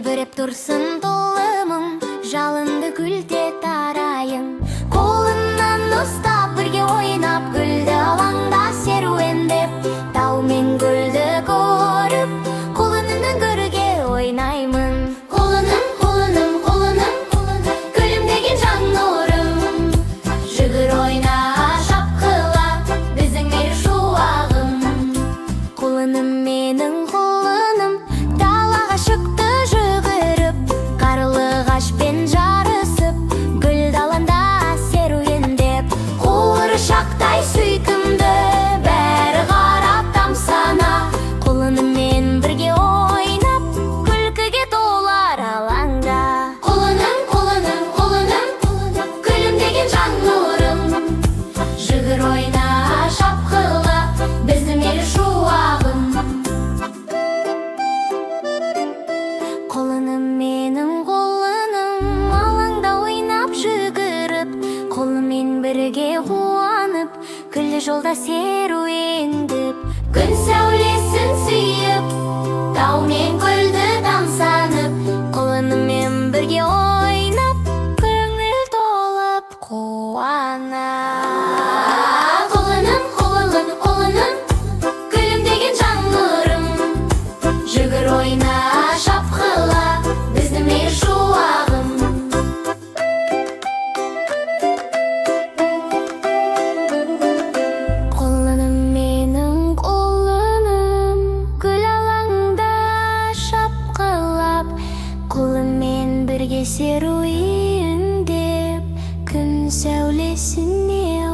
Желбіреп тұрсын толымың, жалынды гүлде тарайың. Қолынан ұстап бірге ойнап, гүлді алаңда серуендеп, тау мен гүлді көріп, қолынан көрге ойнаймын. Қолыным, қолыным, қолыным, гүлім деген жан нұрым. Жүгір ойна шапқыла, біздің ел шуағым. Қолыным менің қолыным, далаға шықты жүгіріп, қарлығашпен жарысып, гүл даланда серуендеп. Қуыршақтай сүйкімді, бәрі қарап тамсана, қолыныммен бірге ойнап, күлкіге толар алаңда. Қолыным, қолыным, қолыным, гүлім деген жан нұрым. Жүгір ойна шапқыла, біздің ел шуағым. Қолыным менің қолыным, алаңда ойнап жүгіріп, қолымен бірге қуанып, күллі жолда серуендіп. Күн сәулесін сүйіп, тау мен көлді тамсанып, қолынымен бірге ойнап, көңіл толып қуана. Қолыным, қолыным, қолыным, гүлім деген жан нұрым. Жүгір ойна шапқыла, біздің ел шуағым. Қолыным менің қолыным, гүл алаңда шапқылап, қолымен бірге серуендеп, күн сәулесіне